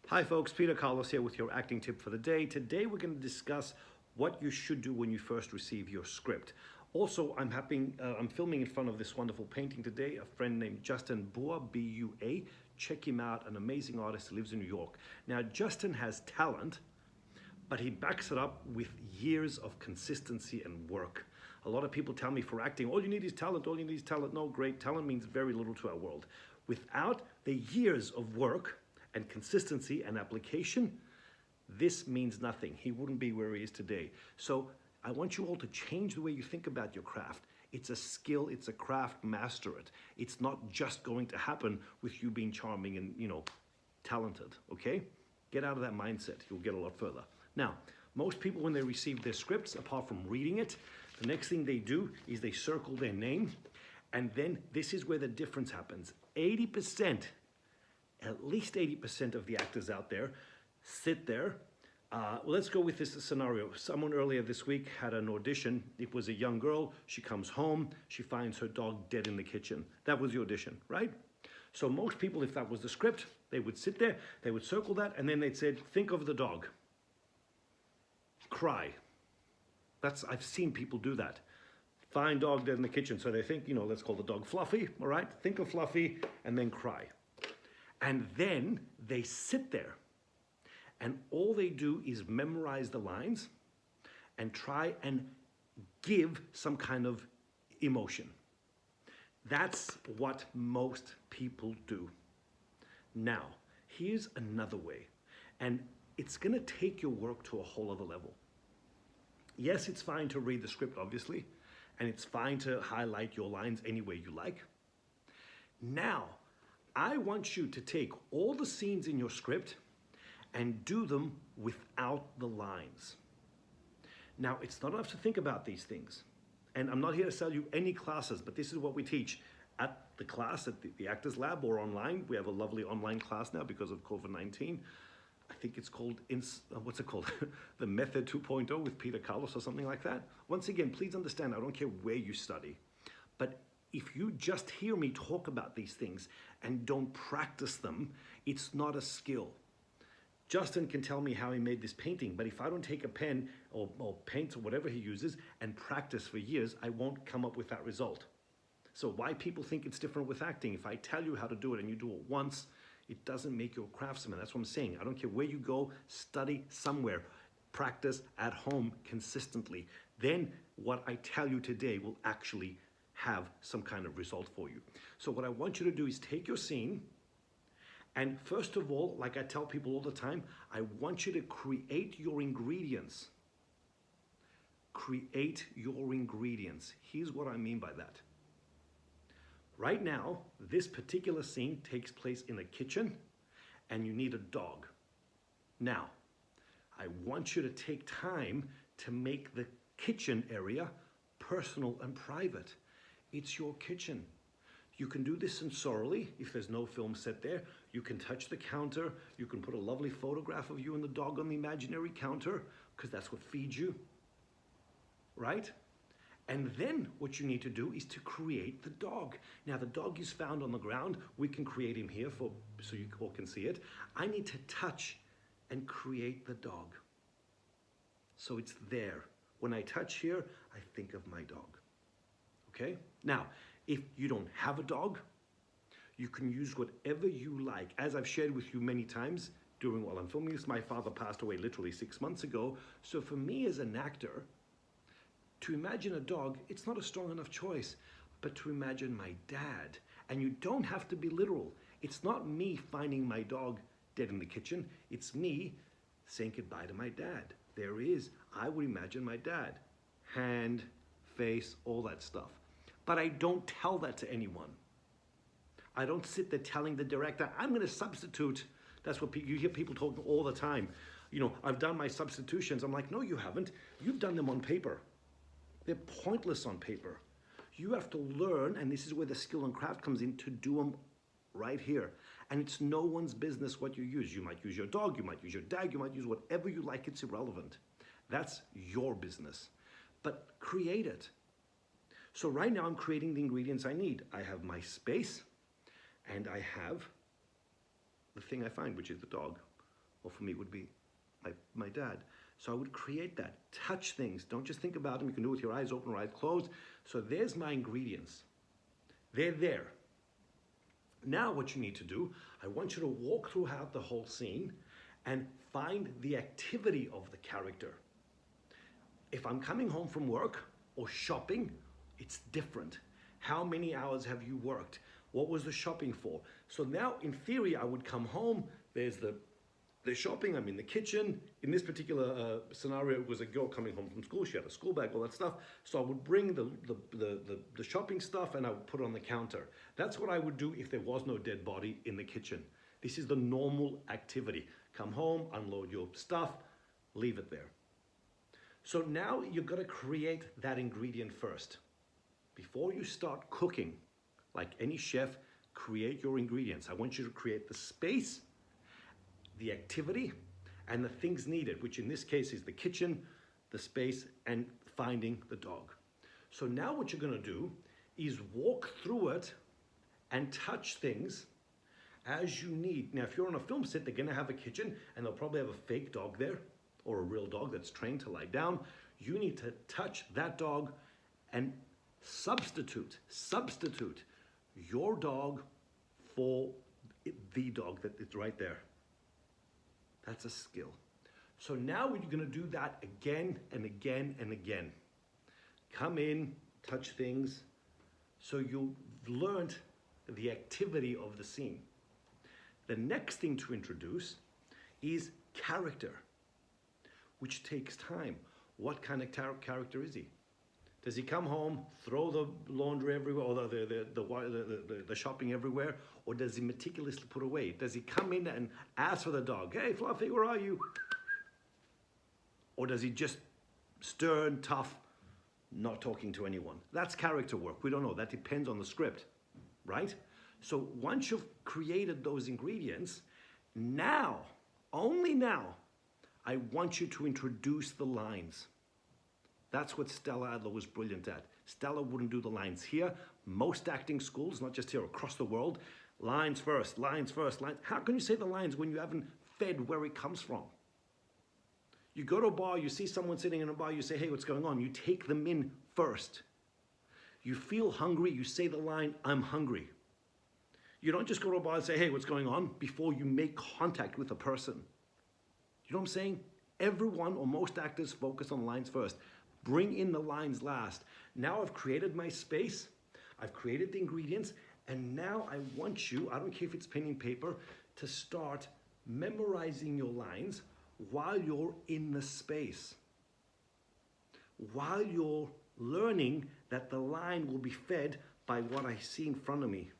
Hi folks, Peter Carlos here with your acting tip for the day. Today we're going to discuss what you should do when you first receive your script. Also, I'm filming in front of this wonderful painting today, a friend named Justin Bua, B-U-A. Check him out, an amazing artist who lives in New York. Now, Justin has talent, but he backs it up with years of consistency and work. A lot of people tell me for acting, all you need is talent, all you need is talent. No, great, talent means very little to our world. Without the years of work and consistency and application, this means nothing. He wouldn't be where he is today. So I want you all to change the way you think about your craft. It's a skill, it's a craft, master it. It's not just going to happen with you being charming and, talented, okay? Get out of that mindset, you'll get a lot further. Now, most people when they receive their scripts, apart from reading it, the next thing they do is they circle their name, and then this is where the difference happens. 80%, at least 80% of the actors out there sit there. Let's go with this scenario. Someone earlier this week had an audition. It was a young girl. She comes home. She finds her dog dead in the kitchen. That was the audition, right? So most people, if that was the script, they would sit there, they would circle that, and then they'd say, think of the dog. Cry. I've seen people do that. Find dog dead in the kitchen. So they think, let's call the dog Fluffy, all right? Think of Fluffy, and then cry. And then they sit there and all they do is memorize the lines and try and give some kind of emotion. That's what most people do. Now, here's another way, and it's gonna take your work to a whole other level. Yes, it's fine to read the script, obviously, and it's fine to highlight your lines any way you like. Now, I want you to take all the scenes in your script and do them without the lines. Now, it's not enough to think about these things. And I'm not here to sell you any classes, but this is what we teach at the class, at the Actors Lab or online. We have a lovely online class now because of COVID-19. I think it's called, what's it called? The Method 2.0 with Peter Carlos or something like that. Once again, please understand, I don't care where you study, but if you just hear me talk about these things and don't practice them, it's not a skill. Justin can tell me how he made this painting, but if I don't take a pen or paint or whatever he uses and practice for years, I won't come up with that result. So why people think it's different with acting, if I tell you how to do it and you do it once, it doesn't make you a craftsman. That's what I'm saying. I don't care where you go, study somewhere, practice at home consistently. Then what I tell you today will actually have some kind of result for you. So what I want you to do is take your scene, and first of all, like I tell people all the time, I want you to create your ingredients. Create your ingredients. Here's what I mean by that. Right now, this particular scene takes place in a kitchen, and you need a dog. Now, I want you to take time to make the kitchen area personal and private. It's your kitchen. You can do this sensorially if there's no film set there. You can touch the counter. You can put a lovely photograph of you and the dog on the imaginary counter because that's what feeds you, right? And then what you need to do is to create the dog. Now the dog is found on the ground. We can create him here so you all can see it. I need to touch and create the dog. So it's there. When I touch here, I think of my dog. Okay? Now, if you don't have a dog, you can use whatever you like. As I've shared with you many times while I'm filming this, my father passed away literally 6 months ago. So for me as an actor, to imagine a dog, it's not a strong enough choice, but to imagine my dad. And you don't have to be literal. It's not me finding my dog dead in the kitchen. It's me saying goodbye to my dad. There he is. I would imagine my dad. Hand, face, all that stuff. But I don't tell that to anyone. I don't sit there telling the director, I'm gonna substitute. That's what you hear people talking all the time. I've done my substitutions. I'm like, no, you haven't. You've done them on paper. They're pointless on paper. You have to learn, and this is where the skill and craft comes in, to do them right here. And it's no one's business what you use. You might use your dog, you might use your dad, you might use whatever you like, it's irrelevant. That's your business. But create it. So right now I'm creating the ingredients I need. I have my space, and I have the thing I find, which is the dog. or for me it would be my dad. So I would create that. Touch things. Don't just think about them. You can do it with your eyes open or eyes closed. So there's my ingredients. They're there. Now what you need to do, I want you to walk throughout the whole scene and find the activity of the character. If I'm coming home from work or shopping, it's different. How many hours have you worked? What was the shopping for? So now, in theory, I would come home, there's the shopping, I'm in the kitchen. In this particular scenario, it was a girl coming home from school. She had a school bag, all that stuff. So I would bring the shopping stuff and I would put it on the counter. That's what I would do if there was no dead body in the kitchen. This is the normal activity. Come home, unload your stuff, leave it there. So now you've got to create that ingredient first. Before you start cooking, like any chef, create your ingredients. I want you to create the space, the activity, and the things needed, which in this case is the kitchen, the space, and finding the dog. So now what you're gonna do is walk through it and touch things as you need. Now, if you're on a film set, they're gonna have a kitchen and they'll probably have a fake dog there or a real dog that's trained to lie down. You need to touch that dog and substitute your dog for the dog that is right there. That's a skill. So now you're gonna do that again and again and again. Come in, touch things. So you've learned the activity of the scene. The next thing to introduce is character, which takes time. What kind of character is he? Does he come home, throw the laundry everywhere, or the shopping everywhere, or does he meticulously put away? Does he come in and ask for the dog? Hey, Fluffy, where are you? Or does he just stern, tough, not talking to anyone? That's character work. We don't know. That depends on the script, right? So once you've created those ingredients, now, only now, I want you to introduce the lines. That's what Stella Adler was brilliant at. Stella wouldn't do the lines here. Most acting schools, not just here, across the world, lines first, lines first, lines. How can you say the lines when you haven't fed where it comes from? You go to a bar, you see someone sitting in a bar, you say, hey, what's going on? You take them in first. You feel hungry, you say the line, I'm hungry. You don't just go to a bar and say, hey, what's going on? Before you make contact with a person. You know what I'm saying? Everyone or most actors focus on lines first. Bring in the lines last. Now I've created my space, I've created the ingredients, and now I want you, I don't care if it's pen and paper, to start memorizing your lines while you're in the space. While you're learning that the line will be fed by what I see in front of me.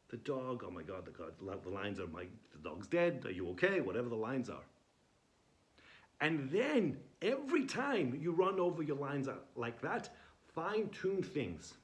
The dog, oh my God, the lines are, the dog's dead, are you okay? Whatever the lines are. And then every time you run over your lines like that, fine-tune things.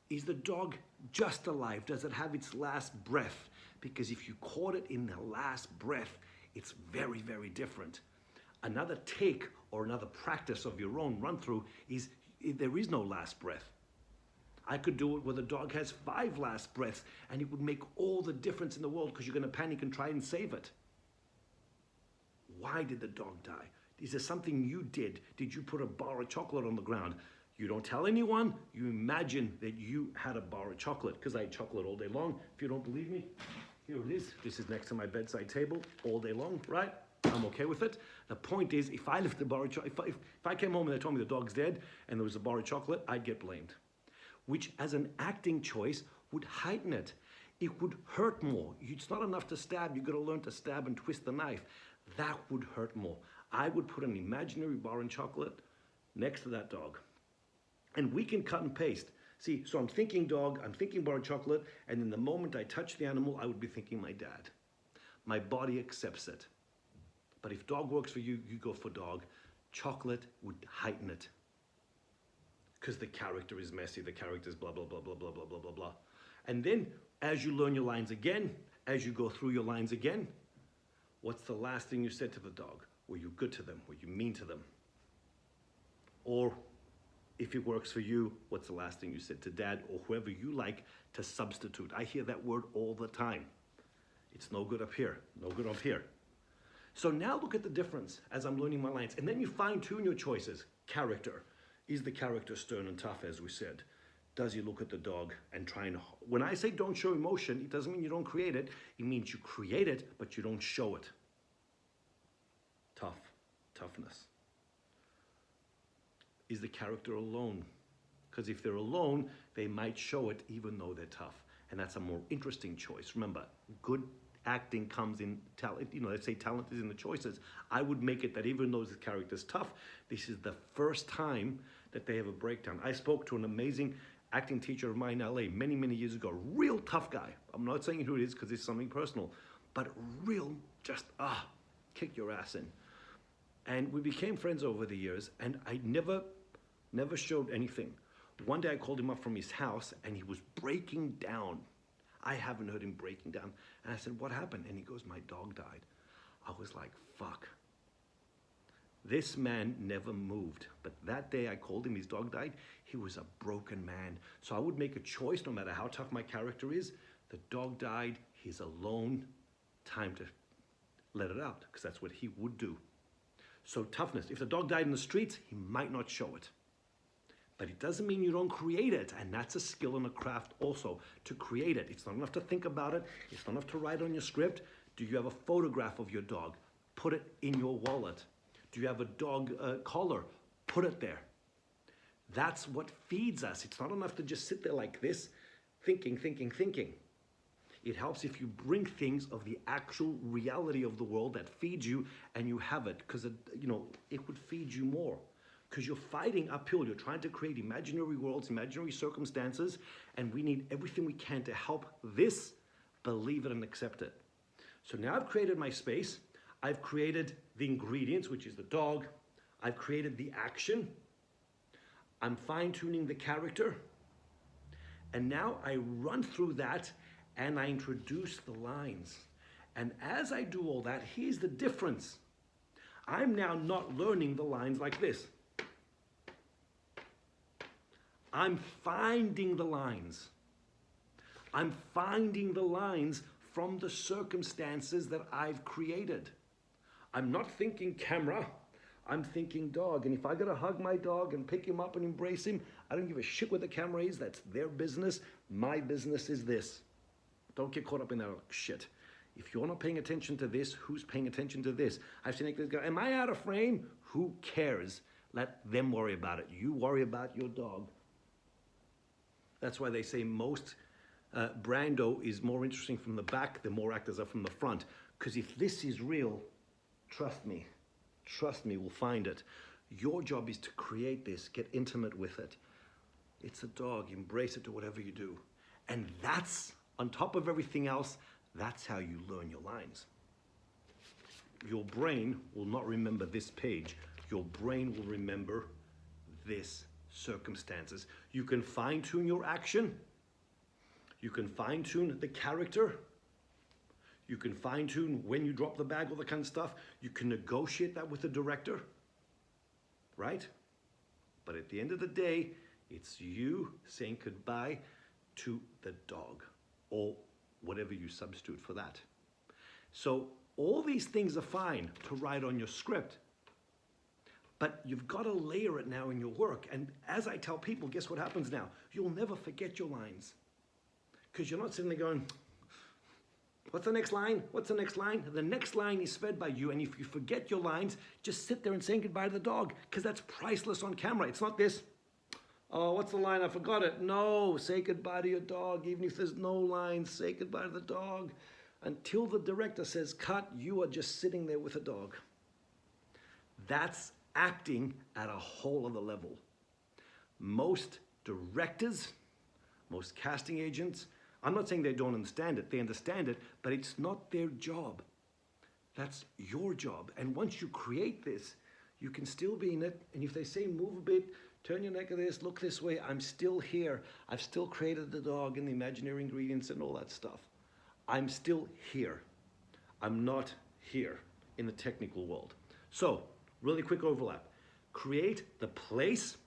Is the dog just alive? Does it have its last breath? Because if you caught it in the last breath, it's very, very different. Another take or another practice of your own run-through is there is no last breath. I could do it where the dog has 5 last breaths and it would make all the difference in the world because you're gonna panic and try and save it. Why did the dog die? Is there something you did? Did you put a bar of chocolate on the ground? You don't tell anyone, you imagine that you had a bar of chocolate, because I ate chocolate all day long. If you don't believe me, here it is. This is next to my bedside table all day long, right? I'm okay with it. The point is, if I left the bar of chocolate, if I came home and they told me the dog's dead and there was a bar of chocolate, I'd get blamed. Which, as an acting choice, would heighten it. It would hurt more. It's not enough to stab, you've got to learn to stab and twist the knife. That would hurt more. I would put an imaginary bar of chocolate next to that dog. And we can cut and paste. See, so I'm thinking dog, I'm thinking bar of chocolate, and in the moment I touch the animal, I would be thinking my dad. My body accepts it. But if dog works for you, you go for dog. Chocolate would heighten it. Because the character is messy, the character is blah, blah, blah, blah, blah, blah, blah, blah, blah. And then, as you learn your lines again, as you go through your lines again, what's the last thing you said to the dog? Were you good to them? Were you mean to them? Or, if it works for you, what's the last thing you said to dad or whoever you like to substitute? I hear that word all the time. It's no good up here, no good up here. So now look at the difference as I'm learning my lines. And then you fine tune your choices. Character. Is the character stern and tough, as we said? Does he look at the dog and try and... When I say don't show emotion, it doesn't mean you don't create it. It means you create it, but you don't show it. Toughness. Is the character alone? Because if they're alone, they might show it even though they're tough. And that's a more interesting choice. Remember, good acting comes in talent. You know, let's say talent is in the choices. I would make it that even though the character's tough, this is the first time that they have a breakdown. I spoke to an amazing acting teacher of mine in LA many, many years ago. Real tough guy. I'm not saying who it is because it's something personal, but real, just, kick your ass in. And we became friends over the years, and I never showed anything. One day I called him up from his house and he was breaking down. I haven't heard him breaking down. And I said, what happened? And he goes, my dog died. I was like, fuck. This man never moved. But that day I called him, his dog died. He was a broken man. So I would make a choice no matter how tough my character is. The dog died, he's alone, time to let it out, because that's what he would do. So toughness. If the dog died in the streets, he might not show it. But it doesn't mean you don't create it, and that's a skill and a craft also, to create it. It's not enough to think about it. It's not enough to write on your script. Do you have a photograph of your dog? Put it in your wallet. Do you have a dog collar? Put it there. That's what feeds us. It's not enough to just sit there like this, thinking. It helps if you bring things of the actual reality of the world that feeds you, and you have it, because it would feed you more. Because you're fighting uphill, you're trying to create imaginary worlds, imaginary circumstances, and we need everything we can to help this, believe it and accept it. So now I've created my space, I've created the ingredients, which is the dog, I've created the action, I'm fine-tuning the character, and now I run through that and I introduce the lines. And as I do all that, here's the difference. I'm now not learning the lines like this. I'm finding the lines. I'm finding the lines from the circumstances that I've created. I'm not thinking camera, I'm thinking dog. And if I gotta hug my dog and pick him up and embrace him, I don't give a shit what the camera is, that's their business. My business is this. Don't get caught up in that shit. If you're not paying attention to this, who's paying attention to this? I've seen this guy, am I out of frame? Who cares? Let them worry about it. You worry about your dog. That's why they say most Brando is more interesting from the back than more actors are from the front. Because if this is real, trust me, we'll find it. Your job is to create this, get intimate with it. It's a dog, embrace it, do whatever you do. And that's, on top of everything else, that's how you learn your lines. Your brain will not remember this page. Your brain will remember this circumstances. You can fine-tune your action. You can fine-tune the character. You can fine-tune when you drop the bag, all that kind of stuff. You can negotiate that with the director, right? But at the end of the day, it's you saying goodbye to the dog, or whatever you substitute for that. So all these things are fine to write on your script, but you've got to layer it now in your work. And as I tell people, guess what happens now? You'll never forget your lines. Because you're not sitting there going, what's the next line? What's the next line? The next line is fed by you. And if you forget your lines, just sit there and say goodbye to the dog, because that's priceless on camera. It's not this, oh, what's the line? I forgot it. No, say goodbye to your dog. Even if there's no lines, say goodbye to the dog. Until the director says cut, you are just sitting there with a dog. That's acting at a whole other level. Most directors, most casting agents, I'm not saying they don't understand it, they understand it, but it's not their job. That's your job. And once you create this, you can still be in it. And if they say move a bit, turn your neck at this, look this way, I'm still here. I've still created the dog and the imaginary ingredients and all that stuff. I'm still here. I'm not here in the technical world. So, really quick overlap. Create the place,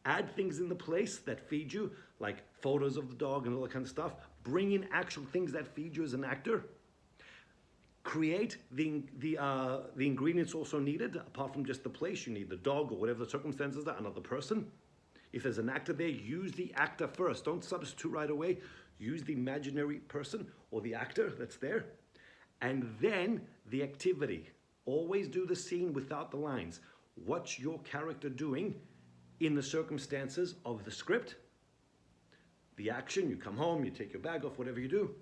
add things in the place that feed you, like photos of the dog and all that kind of stuff. Bring in actual things that feed you as an actor. create the ingredients also needed. Apart from just the place, you need the dog or whatever the circumstances are, another person. If there's an actor there, use the actor first. Don't substitute right away. Use the imaginary person or the actor that's there. And then the activity. Always do the scene without the lines. What's your character doing in the circumstances of the script? The action, you come home, you take your bag off, whatever you do.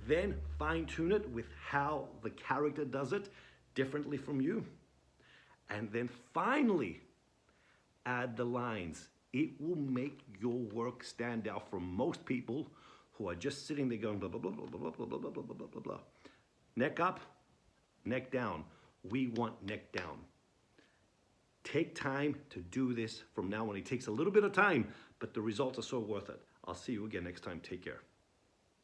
Then fine tune it with how the character does it differently from you. And then finally, add the lines. It will make your work stand out from most people who are just sitting there going blah, blah, blah, blah, blah, blah, blah, blah, blah, blah, blah, blah. Neck up, neck down. We want neck down. Take time to do this from now on. It takes a little bit of time, but the results are so worth it. I'll see you again next time. Take care.